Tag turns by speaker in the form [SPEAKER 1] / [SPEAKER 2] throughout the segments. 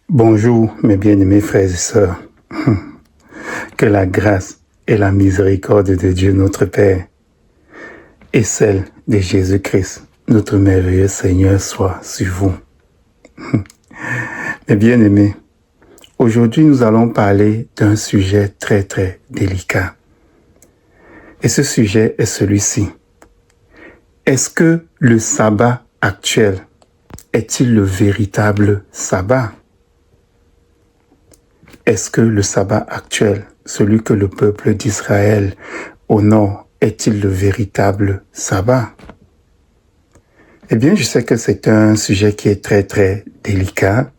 [SPEAKER 1] Bonjour mes bien-aimés frères et sœurs. Que la grâce et la miséricorde de Dieu notre Père et celle de Jésus-Christ, notre merveilleux Seigneur, soit sur vous. Mes bien-aimés, aujourd'hui nous allons parler d'un sujet très très délicat. Et ce sujet est celui-ci. Est-ce que le sabbat actuel est-il le véritable sabbat? Est-ce que le sabbat actuel, celui que le peuple d'Israël honore, est-il le véritable sabbat? Eh bien, je sais que c'est un sujet qui est très très délicat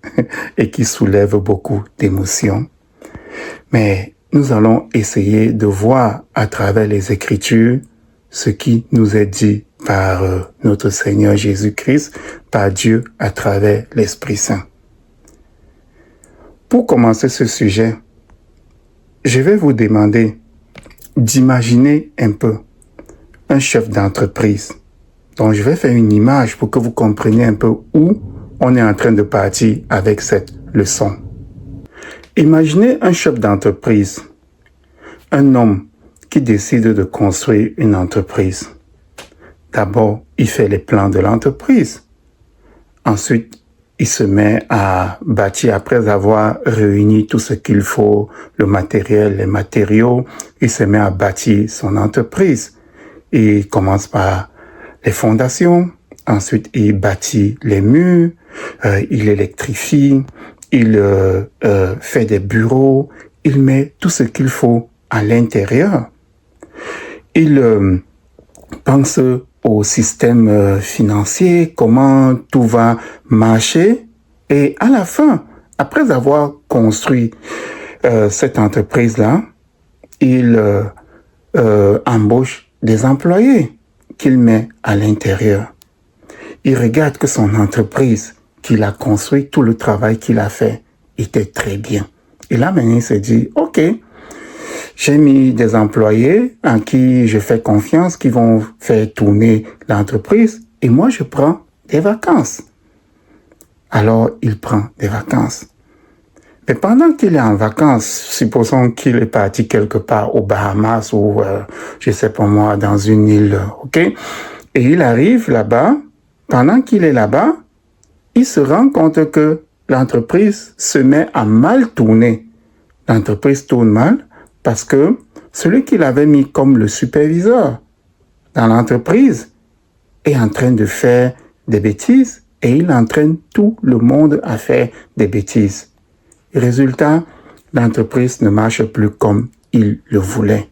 [SPEAKER 1] et qui soulève beaucoup d'émotions. Mais nous allons essayer de voir à travers les Écritures ce qui nous est dit par notre Seigneur Jésus-Christ, par Dieu à travers l'Esprit Saint. Pour commencer ce sujet, je vais vous demander d'imaginer un peu un chef d'entreprise. Donc, je vais faire une image pour que vous compreniez un peu où on est en train de partir avec cette leçon. Imaginez un chef d'entreprise, un homme qui décide de construire une entreprise. D'abord, il fait les plans de l'entreprise. Ensuite, il se met à bâtir après avoir réuni tout ce qu'il faut, le matériel, les matériaux. Il se met à bâtir son entreprise. Il commence par les fondations. Ensuite, il bâtit les murs. Il électrifie. Il fait des bureaux. Il met tout ce qu'il faut à l'intérieur. Il pense au système financier, comment tout va marcher. Et à la fin, après avoir construit cette entreprise-là, il embauche des employés qu'il met à l'intérieur. Il regarde que son entreprise qu'il a construite, tout le travail qu'il a fait, était très bien. Et là, maintenant, il se dit, OK, j'ai mis des employés en qui je fais confiance, qui vont faire tourner l'entreprise, et moi je prends des vacances. Alors il prend des vacances. Mais pendant qu'il est en vacances, supposons qu'il est parti quelque part aux Bahamas ou, je sais pas moi, dans une île, ok? Et il arrive là-bas, pendant qu'il est là-bas, il se rend compte que l'entreprise se met à mal tourner. L'entreprise tourne mal, parce que celui qu'il avait mis comme le superviseur dans l'entreprise est en train de faire des bêtises et il entraîne tout le monde à faire des bêtises. Résultat, l'entreprise ne marche plus comme il le voulait.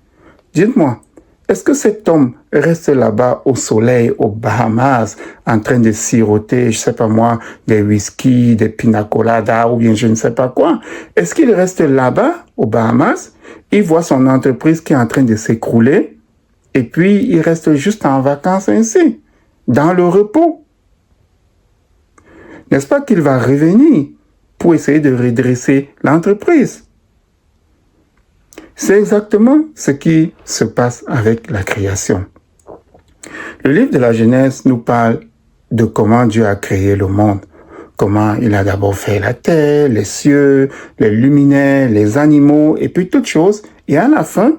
[SPEAKER 1] Dites-moi, est-ce que cet homme reste là-bas au soleil, aux Bahamas, en train de siroter, je sais pas moi, des whisky, des pina colada ou bien je ne sais pas quoi? Est-ce qu'il reste là-bas, aux Bahamas? Il voit son entreprise qui est en train de s'écrouler et puis il reste juste en vacances ainsi, dans le repos. N'est-ce pas qu'il va revenir pour essayer de redresser l'entreprise? C'est exactement ce qui se passe avec la création. Le livre de la Genèse nous parle de comment Dieu a créé le monde. Comment il a d'abord fait la terre, les cieux, les luminaires, les animaux et puis toutes choses. Et à la fin,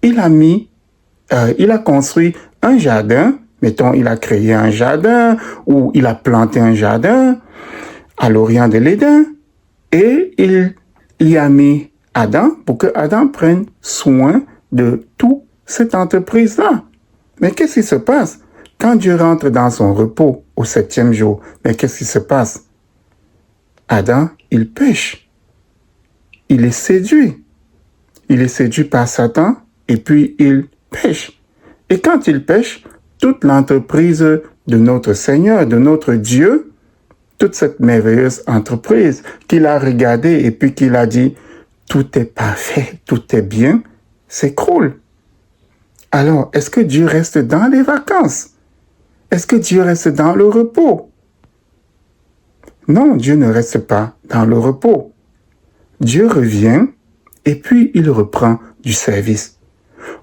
[SPEAKER 1] il a construit un jardin. Mettons, il a créé un jardin ou il a planté un jardin à l'orient de l'Éden. Et il y a mis Adam pour que Adam prenne soin de toute cette entreprise-là. Mais qu'est-ce qui se passe? Quand Dieu rentre dans son repos au 7e jour, mais qu'est-ce qui se passe? Adam, il pêche. Il est séduit. Il est séduit par Satan et puis il pêche. Et quand il pêche, toute l'entreprise de notre Seigneur, de notre Dieu, toute cette merveilleuse entreprise qu'il a regardée et puis qu'il a dit, tout est parfait, tout est bien, s'écroule. Alors, est-ce que Dieu reste dans les vacances? Est-ce que Dieu reste dans le repos? Non, Dieu ne reste pas dans le repos. Dieu revient et puis il reprend du service.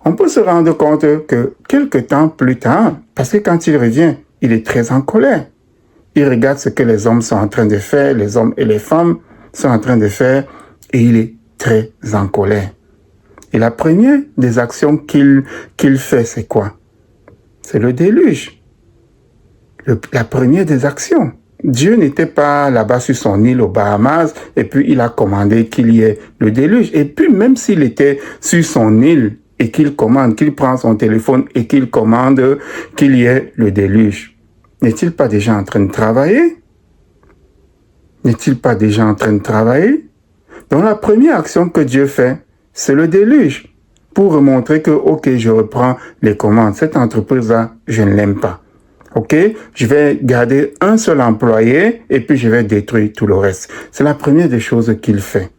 [SPEAKER 1] On peut se rendre compte que quelque temps plus tard, parce que quand il revient, il est très en colère. Il regarde ce que les hommes sont en train de faire, les hommes et les femmes, sont en train de faire et il est très en colère. Et la première des actions qu'il fait, c'est quoi? C'est le déluge. La première des actions. Dieu n'était pas là-bas sur son île aux Bahamas et puis il a commandé qu'il y ait le déluge. Et puis même s'il était sur son île et qu'il commande, qu'il prend son téléphone et qu'il commande qu'il y ait le déluge, n'est-il pas déjà en train de travailler? N'est-il pas déjà en train de travailler? Donc la première action que Dieu fait, c'est le déluge pour montrer que, ok, je reprends les commandes. Cette entreprise-là, je ne l'aime pas. Ok, je vais garder un seul employé et puis je vais détruire tout le reste. C'est la première des choses qu'il fait.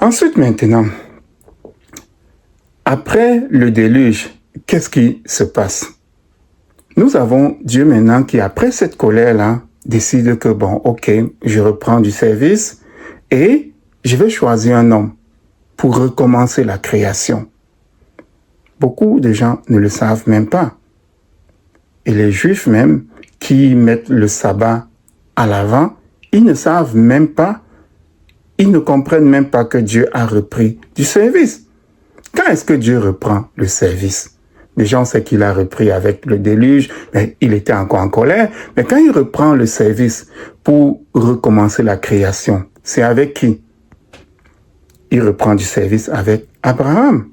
[SPEAKER 1] Ensuite, maintenant, après le déluge, qu'est-ce qui se passe? Nous avons Dieu maintenant qui, après cette colère-là, décide que, bon, ok, je reprends du service et je vais choisir un homme pour recommencer la création. Beaucoup de gens ne le savent même pas. Et les Juifs même, qui mettent le sabbat à l'avant, ils ne savent même pas, ils ne comprennent même pas que Dieu a repris du service. Quand est-ce que Dieu reprend le service? Déjà, on sait qu'il a repris avec le déluge, mais il était encore en colère. Mais quand il reprend le service pour recommencer la création, c'est avec qui? Il reprend du service avec Abraham.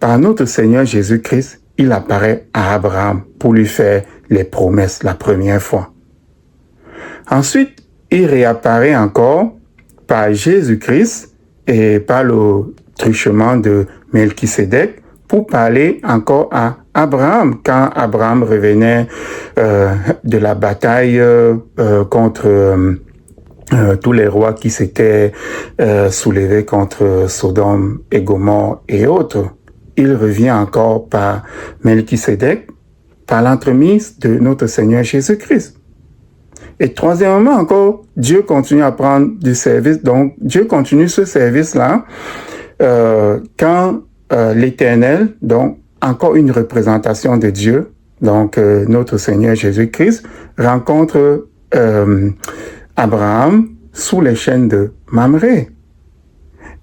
[SPEAKER 1] Par notre Seigneur Jésus-Christ, il apparaît à Abraham pour lui faire les promesses la première fois. Ensuite, il réapparaît encore par Jésus-Christ et par le truchement de Melchisédek pour parler encore à Abraham quand Abraham revenait de la bataille contre tous les rois qui s'étaient soulevés contre Sodome et Gomorrhe et autres. Il revient encore par Melchisédek, par l'entremise de notre Seigneur Jésus-Christ. Et troisièmement encore, Dieu continue à prendre du service. Donc, Dieu continue ce service-là quand l'Éternel, donc encore une représentation de Dieu, donc notre Seigneur Jésus-Christ, rencontre Abraham sous les chaînes de Mamré.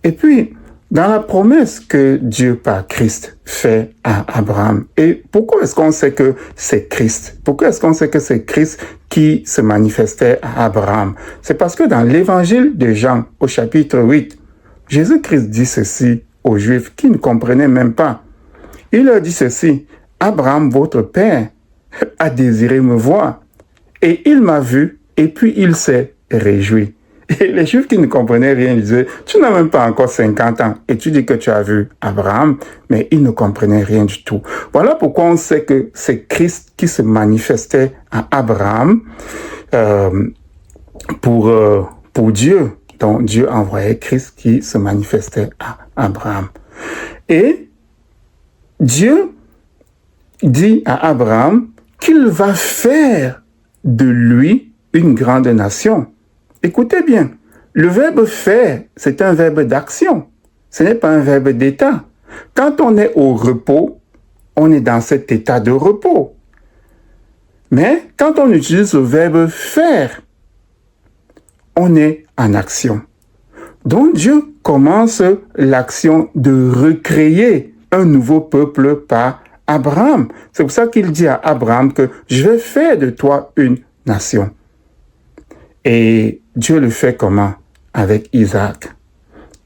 [SPEAKER 1] Et puis, dans la promesse que Dieu par Christ fait à Abraham. Et pourquoi est-ce qu'on sait que c'est Christ? Pourquoi est-ce qu'on sait que c'est Christ qui se manifestait à Abraham? C'est parce que dans l'évangile de Jean, au chapitre 8, Jésus-Christ dit ceci aux Juifs qui ne comprenaient même pas. Il leur dit ceci: Abraham, votre père, a désiré me voir, et il m'a vu, et puis il s'est réjoui. Et les Juifs qui ne comprenaient rien disaient, tu n'as même pas encore 50 ans et tu dis que tu as vu Abraham, mais ils ne comprenaient rien du tout. Voilà pourquoi on sait que c'est Christ qui se manifestait à Abraham pour Dieu. Donc Dieu envoyait Christ qui se manifestait à Abraham. Et Dieu dit à Abraham qu'il va faire de lui une grande nation. Écoutez bien, le verbe faire, c'est un verbe d'action. Ce n'est pas un verbe d'état. Quand on est au repos, on est dans cet état de repos. Mais quand on utilise le verbe faire, on est en action. Donc Dieu commence l'action de recréer un nouveau peuple par Abraham. C'est pour ça qu'il dit à Abraham que je vais faire de toi une nation. Et Dieu le fait comment? Avec Isaac.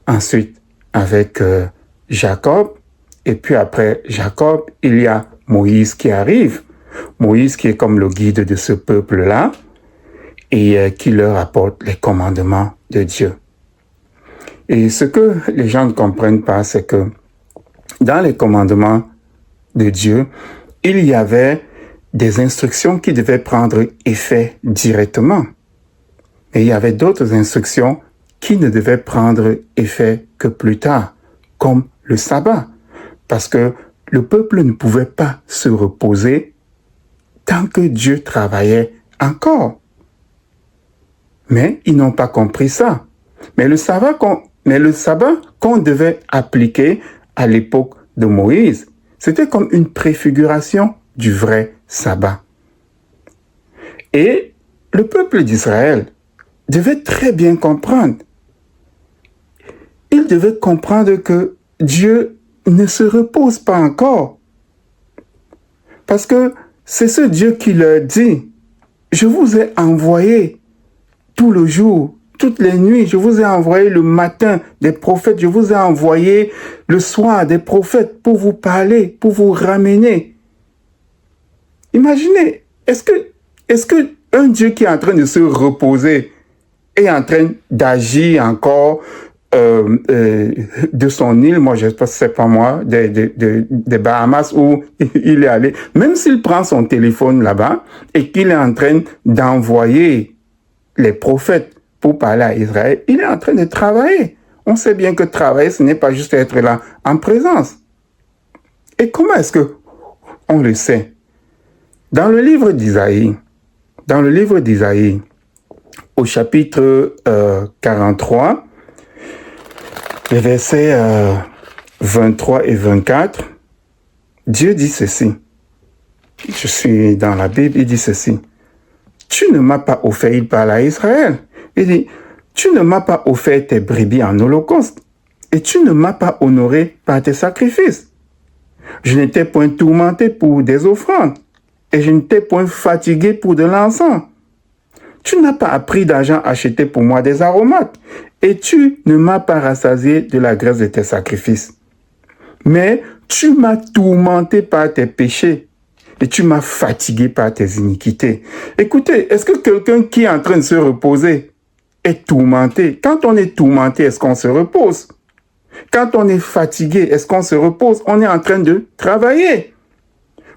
[SPEAKER 1] Ensuite, avec Jacob. Et puis après Jacob, il y a Moïse qui arrive. Moïse qui est comme le guide de ce peuple-là et qui leur apporte les commandements de Dieu. Et ce que les gens ne comprennent pas, c'est que dans les commandements de Dieu, il y avait des instructions qui devaient prendre effet directement. Et il y avait d'autres instructions qui ne devaient prendre effet que plus tard, comme le sabbat. Parce que le peuple ne pouvait pas se reposer tant que Dieu travaillait encore. Mais ils n'ont pas compris ça. Mais le sabbat qu'on devait appliquer à l'époque de Moïse, c'était comme une préfiguration du vrai sabbat. Et le peuple d'Israël, devait très bien comprendre. Il devait comprendre que Dieu ne se repose pas encore. Parce que c'est ce Dieu qui leur dit, je vous ai envoyé tout le jour, toutes les nuits, je vous ai envoyé le matin des prophètes, je vous ai envoyé le soir des prophètes pour vous parler, pour vous ramener. Imaginez, est-ce que un Dieu qui est en train de se reposer est en train d'agir encore de son île, moi je sais pas moi, des Bahamas où il est allé, même s'il prend son téléphone là-bas et qu'il est en train d'envoyer les prophètes pour parler à Israël, il est en train de travailler. On sait bien que travailler, ce n'est pas juste être là en présence. Et comment est-ce que on le sait? Dans le livre d'Isaïe, au chapitre 43, les versets 23 et 24, Dieu dit ceci. Je suis dans la Bible, il dit ceci. Tu ne m'as pas offert, il parle à Israël. Il dit, tu ne m'as pas offert tes brebis en holocauste et tu ne m'as pas honoré par tes sacrifices. Je n'étais point tourmenté pour des offrandes et je n'étais point fatigué pour de l'encens. Tu n'as pas appris d'argent acheté pour moi des aromates et tu ne m'as pas rassasié de la graisse de tes sacrifices. Mais tu m'as tourmenté par tes péchés et tu m'as fatigué par tes iniquités. Écoutez, est-ce que quelqu'un qui est en train de se reposer est tourmenté? Quand on est tourmenté, est-ce qu'on se repose? Quand on est fatigué, est-ce qu'on se repose? On est en train de travailler.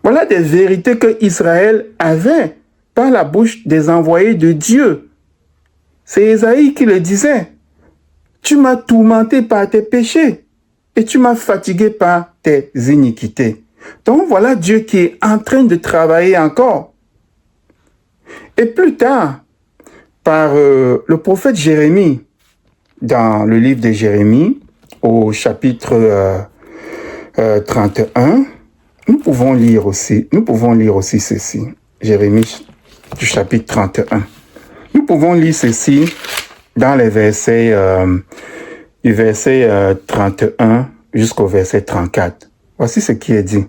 [SPEAKER 1] Voilà des vérités que Israël avait par la bouche des envoyés de Dieu. C'est Ésaïe qui le disait. Tu m'as tourmenté par tes péchés et tu m'as fatigué par tes iniquités. Donc voilà Dieu qui est en train de travailler encore. Et plus tard, par le prophète Jérémie, dans le livre de Jérémie, au chapitre 31, nous pouvons lire aussi ceci. Jérémie du chapitre 31. Nous pouvons lire ceci dans les versets du verset 31 jusqu'au verset 34. Voici ce qui est dit.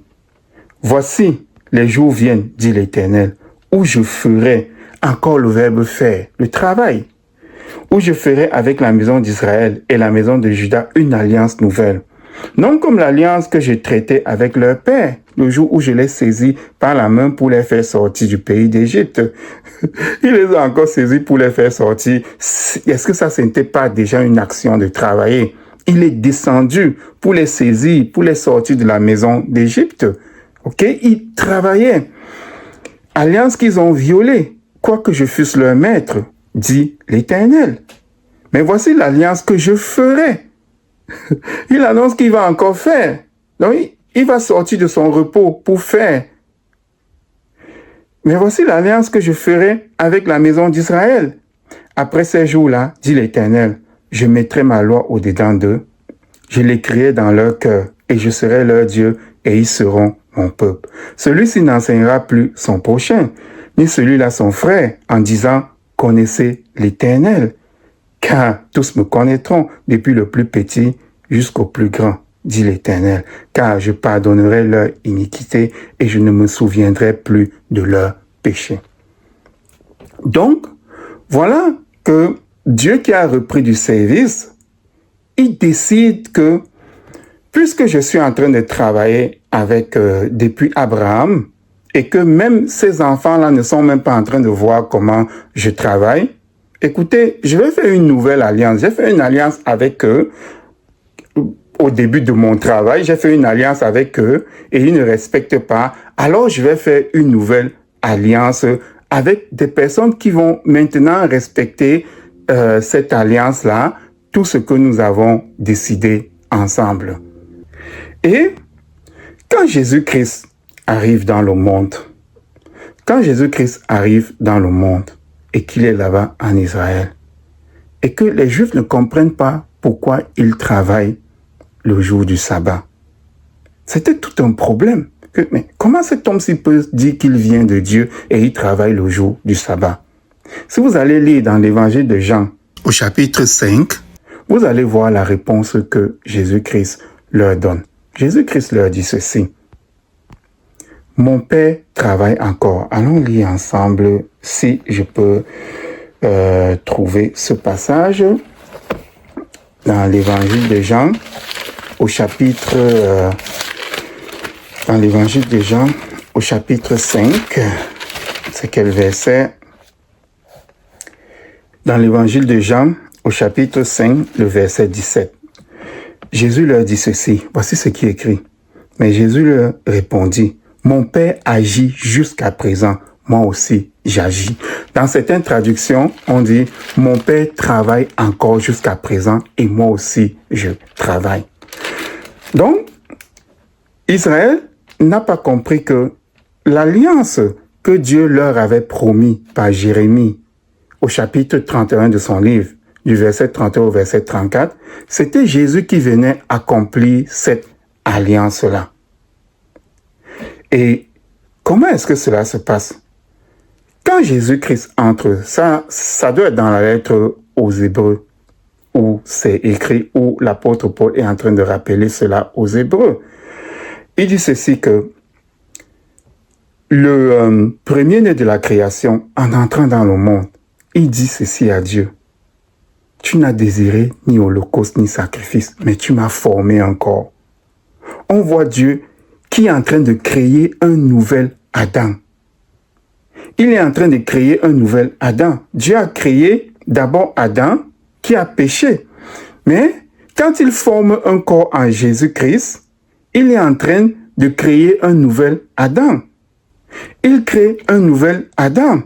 [SPEAKER 1] Voici, les jours viennent, dit l'Éternel, où je ferai, encore le verbe faire, le travail, où je ferai avec la maison d'Israël et la maison de Juda une alliance nouvelle. Non comme l'alliance que j'ai traitée avec leur père, le jour où je les saisis par la main pour les faire sortir du pays d'Égypte. Il les a encore saisis pour les faire sortir. Est-ce que ça, ce n'était pas déjà une action de travailler? Il est descendu pour les saisir, pour les sortir de la maison d'Égypte. Ok? Ils travaillaient. Alliance qu'ils ont violée, quoique je fusse leur maître, dit l'Éternel. Mais voici l'alliance que je ferai. Il annonce qu'il va encore faire. Donc, il va sortir de son repos pour faire. Mais voici l'alliance que je ferai avec la maison d'Israël. Après ces jours-là, dit l'Éternel, je mettrai ma loi au-dedans d'eux. Je l'écrirai dans leur cœur et je serai leur Dieu et ils seront mon peuple. Celui-ci n'enseignera plus son prochain, ni celui-là son frère, en disant, connaissez l'Éternel. Car tous me connaîtront, depuis le plus petit jusqu'au plus grand, dit l'Éternel. Car je pardonnerai leur iniquité et je ne me souviendrai plus de leurs péchés. Donc, voilà que Dieu qui a repris du service, il décide que, puisque je suis en train de travailler avec depuis Abraham, et que même ces enfants-là ne sont même pas en train de voir comment je travaille, écoutez, je vais faire une nouvelle alliance. J'ai fait une alliance avec eux au début de mon travail. J'ai fait une alliance avec eux et ils ne respectent pas. Alors, je vais faire une nouvelle alliance avec des personnes qui vont maintenant respecter cette alliance-là, tout ce que nous avons décidé ensemble. Et quand Jésus-Christ arrive dans le monde, et qu'il est là-bas en Israël, et que les Juifs ne comprennent pas pourquoi il travaille le jour du sabbat. C'était tout un problème. Mais comment cet homme-ci peut dire qu'il vient de Dieu et il travaille le jour du sabbat? Si vous allez lire dans l'évangile de Jean, au chapitre 5, vous allez voir la réponse que Jésus-Christ leur donne. Jésus-Christ leur dit ceci. Mon Père travaille encore. Allons lire ensemble si je peux trouver ce passage dans l'évangile de Jean, au chapitre dans l'évangile de Jean, au chapitre 5. C'est quel verset? Dans l'évangile de Jean, au chapitre 5, le verset 17. Jésus leur dit ceci. Voici ce qui est écrit. Mais Jésus leur répondit, mon Père agit jusqu'à présent, moi aussi j'agis. Dans certaines traductions, on dit, mon Père travaille encore jusqu'à présent et moi aussi je travaille. Donc, Israël n'a pas compris que l'alliance que Dieu leur avait promis par Jérémie au chapitre 31 de son livre, du verset 31 au verset 34, c'était Jésus qui venait accomplir cette alliance-là. Et comment est-ce que cela se passe? Quand Jésus-Christ entre, ça doit être dans la lettre aux Hébreux, où c'est écrit, où l'apôtre Paul est en train de rappeler cela aux Hébreux. Il dit ceci que le premier-né de la création, en entrant dans le monde, il dit ceci à Dieu. Tu n'as désiré ni holocauste ni sacrifice, mais tu m'as formé encore. On voit Dieu qui est en train de créer un nouvel Adam. Il est en train de créer un nouvel Adam. Dieu a créé d'abord Adam qui a péché. Mais quand il forme un corps en Jésus-Christ, il est en train de créer un nouvel Adam. Il crée un nouvel Adam.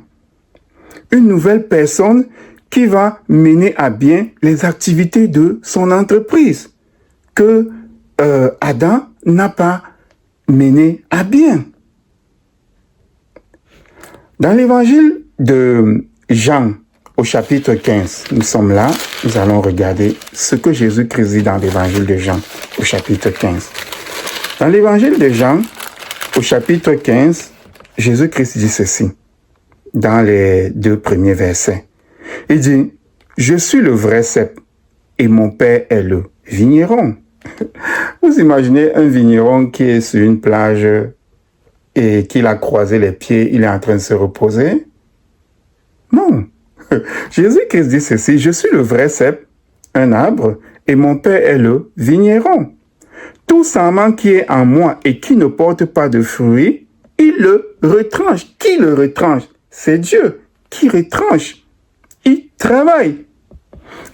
[SPEAKER 1] Une nouvelle personne qui va mener à bien les activités de son entreprise que Adam n'a pas mené à bien. Dans l'évangile de Jean, au chapitre 15, nous sommes là, nous allons regarder ce que Jésus-Christ dit dans l'évangile de Jean, au chapitre 15. Dans l'évangile de Jean, au chapitre 15, Jésus-Christ dit ceci, dans les 2 premiers versets. Il dit, « Je suis le vrai cep et mon père est le vigneron. » Vous imaginez un vigneron qui est sur une plage et qu'il a croisé les pieds, il est en train de se reposer? Non. Jésus-Christ dit ceci, « Je suis le vrai cep, un arbre, et mon père est le vigneron. Tout sarment qui est en moi et qui ne porte pas de fruits, il le retranche. » Qui le retranche? C'est Dieu qui retranche. Il travaille.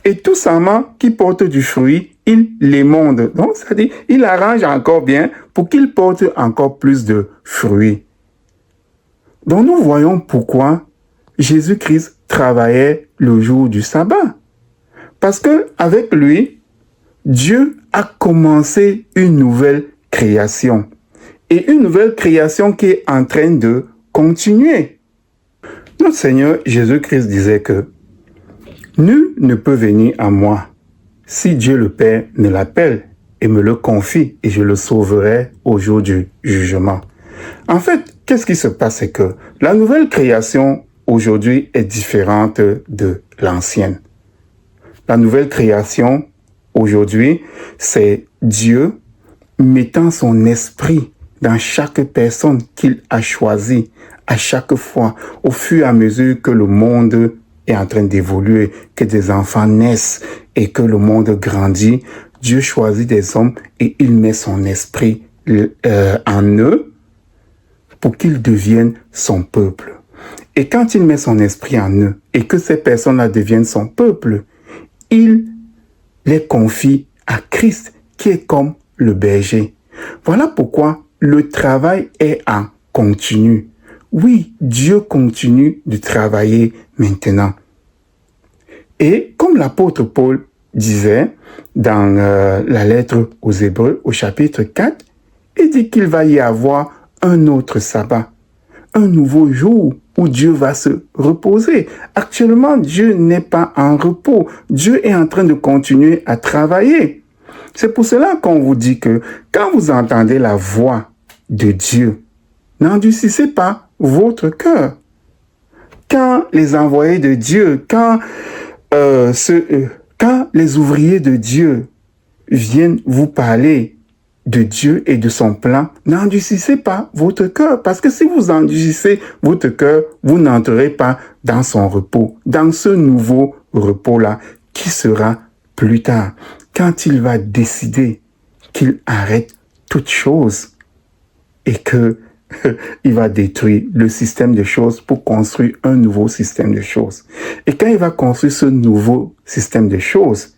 [SPEAKER 1] Et tout sarment qui porte du fruit, il l'émonde. Donc, c'est-à-dire, il arrange encore bien pour qu'il porte encore plus de fruits. Donc, nous voyons pourquoi Jésus-Christ travaillait le jour du sabbat. Parce que avec lui, Dieu a commencé une nouvelle création. Et une nouvelle création qui est en train de continuer. Notre Seigneur Jésus-Christ disait que nul ne peut venir à moi si Dieu le Père ne l'appelle et me le confie et je le sauverai au jour du jugement. En fait, qu'est-ce qui se passe? C'est que la nouvelle création aujourd'hui est différente de l'ancienne. La nouvelle création aujourd'hui, c'est Dieu mettant son esprit dans chaque personne qu'il a choisie à chaque fois, au fur et à mesure que le monde est en train d'évoluer, que des enfants naissent et que le monde grandit, Dieu choisit des hommes et il met son esprit en eux pour qu'ils deviennent son peuple. Et quand il met son esprit en eux et que ces personnes-là deviennent son peuple, il les confie à Christ qui est comme le berger. Voilà pourquoi le travail est en continu. Oui, Dieu continue de travailler maintenant. Et comme l'apôtre Paul disait dans la lettre aux Hébreux au chapitre 4, il dit qu'il va y avoir un autre sabbat, un nouveau jour où Dieu va se reposer. Actuellement, Dieu n'est pas en repos. Dieu est en train de continuer à travailler. C'est pour cela qu'on vous dit que quand vous entendez la voix de Dieu, n'endurcissez pas votre cœur. quand les envoyés de Dieu, quand les ouvriers de Dieu viennent vous parler de Dieu et de son plan, n'endurcissez pas votre cœur, parce que si vous endurcissez votre cœur, vous n'entrerez pas dans son repos, dans ce nouveau repos-là, qui sera plus tard, quand il va décider qu'il arrête toute chose et que il va détruire le système de choses pour construire un nouveau système de choses. Et quand il va construire ce nouveau système de choses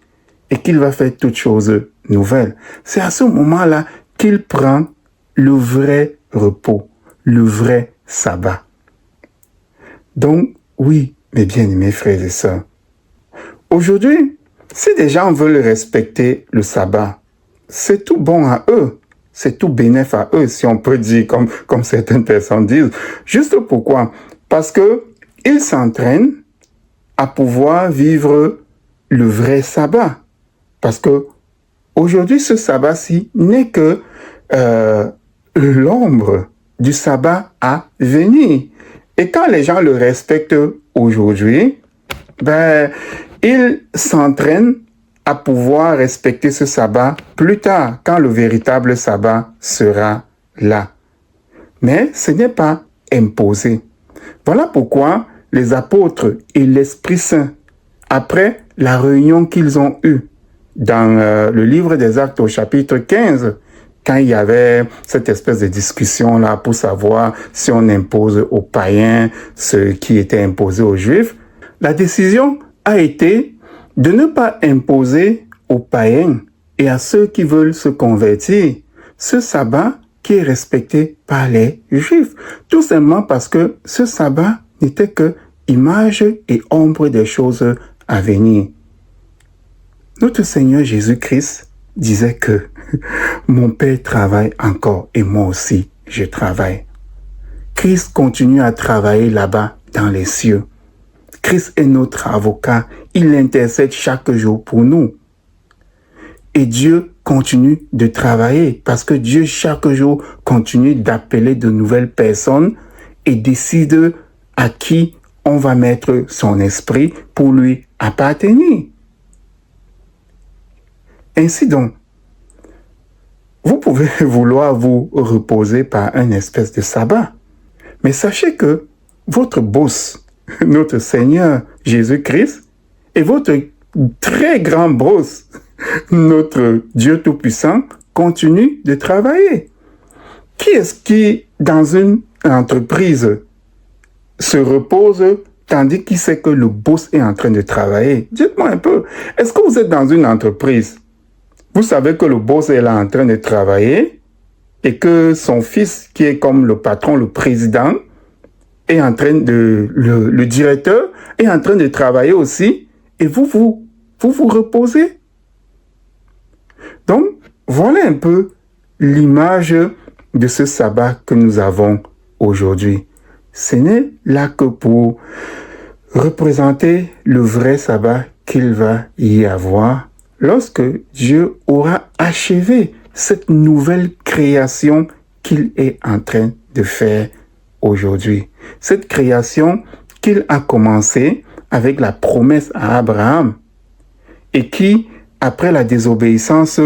[SPEAKER 1] et qu'il va faire toutes choses nouvelles, c'est à ce moment-là qu'il prend le vrai repos, le vrai sabbat. Donc, oui, mes bien-aimés frères et sœurs, aujourd'hui, si des gens veulent respecter le sabbat, c'est tout bon à eux. C'est tout bénéf à eux, si on peut dire, comme certaines personnes disent. Juste pourquoi? Parce que ils s'entraînent à pouvoir vivre le vrai sabbat. Parce que aujourd'hui, ce sabbat-ci n'est que l'ombre du sabbat à venir. Et quand les gens le respectent aujourd'hui, ils s'entraînent à pouvoir respecter ce sabbat plus tard, quand le véritable sabbat sera là. Mais ce n'est pas imposé. Voilà pourquoi les apôtres et l'Esprit Saint, après la réunion qu'ils ont eue dans le livre des Actes au chapitre 15, quand il y avait cette espèce de discussion-là pour savoir si on impose aux païens ce qui était imposé aux Juifs, la décision a été de ne pas imposer aux païens et à ceux qui veulent se convertir ce sabbat qui est respecté par les Juifs. Tout simplement parce que ce sabbat n'était que image et ombre des choses à venir. Notre Seigneur Jésus-Christ disait que mon Père travaille encore et moi aussi je travaille. Christ continue à travailler là-bas dans les cieux. Christ est notre avocat. Il intercède chaque jour pour nous. Et Dieu continue de travailler parce que Dieu chaque jour continue d'appeler de nouvelles personnes et décide à qui on va mettre son esprit pour lui appartenir. Ainsi donc, vous pouvez vouloir vous reposer par une espèce de sabbat, mais sachez que votre boss, notre Seigneur Jésus-Christ, et votre très grand boss, notre Dieu Tout-Puissant, continue de travailler. Qui est-ce qui, dans une entreprise, se repose tandis qu'il sait que le boss est en train de travailler? Dites-moi un peu, est-ce que vous êtes dans une entreprise? Vous savez que le boss est là en train de travailler et que son fils, qui est comme le patron, le président, est en train de, le directeur est en train de travailler aussi, et vous reposez. Donc, voilà un peu l'image de ce sabbat que nous avons aujourd'hui. Ce n'est là que pour représenter le vrai sabbat qu'il va y avoir lorsque Dieu aura achevé cette nouvelle création qu'il est en train de faire aujourd'hui. Cette création qu'il a commencé avec la promesse à Abraham et qui, après la désobéissance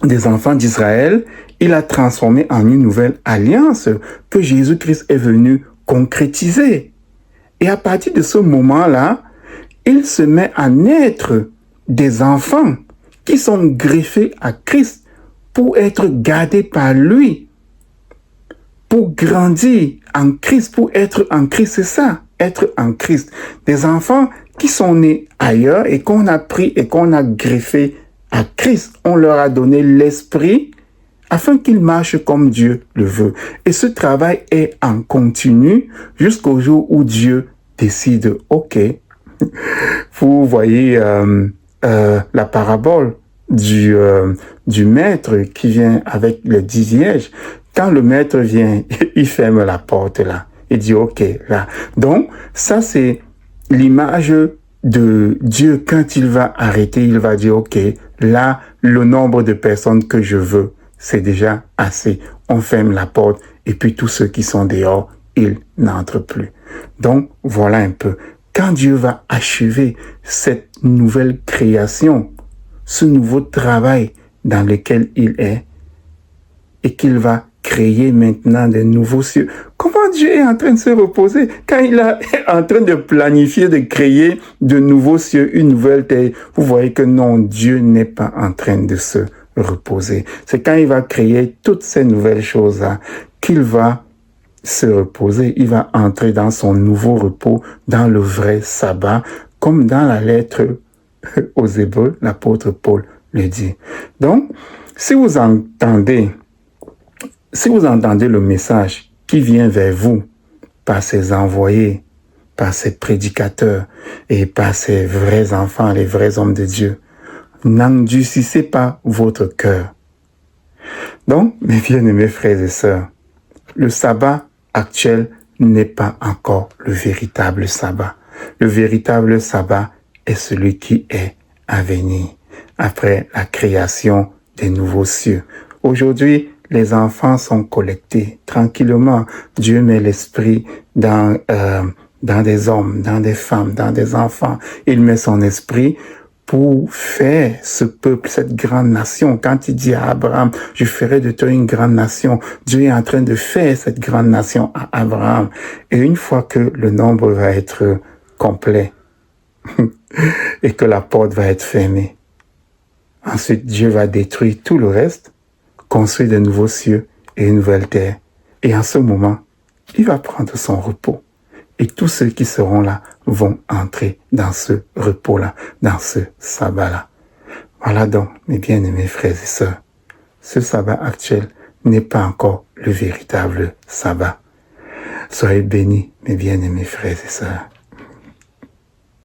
[SPEAKER 1] des enfants d'Israël, il a transformé en une nouvelle alliance que Jésus-Christ est venu concrétiser. Et à partir de ce moment-là, il se met à naître des enfants qui sont greffés à Christ pour être gardés par lui, pour grandir en Christ, pour être en Christ, c'est ça, être en Christ. Des enfants qui sont nés ailleurs et qu'on a pris et qu'on a greffé à Christ. On leur a donné l'esprit afin qu'ils marchent comme Dieu le veut. Et ce travail est en continu jusqu'au jour où Dieu décide, ok, vous voyez la parabole du maître qui vient avec les 10 vierges. Quand le maître vient, il ferme la porte là. Il dit, ok, là. Donc, ça c'est l'image de Dieu. Quand il va arrêter, il va dire, ok, là, le nombre de personnes que je veux, c'est déjà assez. On ferme la porte et puis tous ceux qui sont dehors, il n'entre plus. Donc, voilà un peu. Quand Dieu va achever cette nouvelle création, ce nouveau travail dans lequel il est, et qu'il va créer maintenant de nouveaux cieux. Comment Dieu est en train de se reposer quand il est en train de planifier de créer de nouveaux cieux, une nouvelle terre? Vous voyez que non, Dieu n'est pas en train de se reposer. C'est quand il va créer toutes ces nouvelles choses-là qu'il va se reposer. Il va entrer dans son nouveau repos, dans le vrai sabbat, comme dans la lettre aux Hébreux, l'apôtre Paul le dit. Donc, si vous entendez le message qui vient vers vous par ses envoyés, par ses prédicateurs et par ses vrais enfants, les vrais hommes de Dieu, n'endurcissez pas votre cœur. Donc, mes bien-aimés frères et sœurs, le sabbat actuel n'est pas encore le véritable sabbat. Le véritable sabbat est celui qui est à venir, après la création des nouveaux cieux. Aujourd'hui, les enfants sont collectés tranquillement. Dieu met l'esprit dans des hommes, dans des femmes, dans des enfants. Il met son esprit pour faire ce peuple, cette grande nation. Quand il dit à Abraham, je ferai de toi une grande nation, Dieu est en train de faire cette grande nation à Abraham. Et une fois que le nombre va être complet et que la porte va être fermée, ensuite Dieu va détruire tout le reste, construire de nouveaux cieux et une nouvelle terre. Et en ce moment, il va prendre son repos. Et tous ceux qui seront là vont entrer dans ce repos-là, dans ce sabbat-là. Voilà donc, mes bien-aimés frères et sœurs, ce sabbat actuel n'est pas encore le véritable sabbat. Soyez bénis, mes bien-aimés frères et sœurs.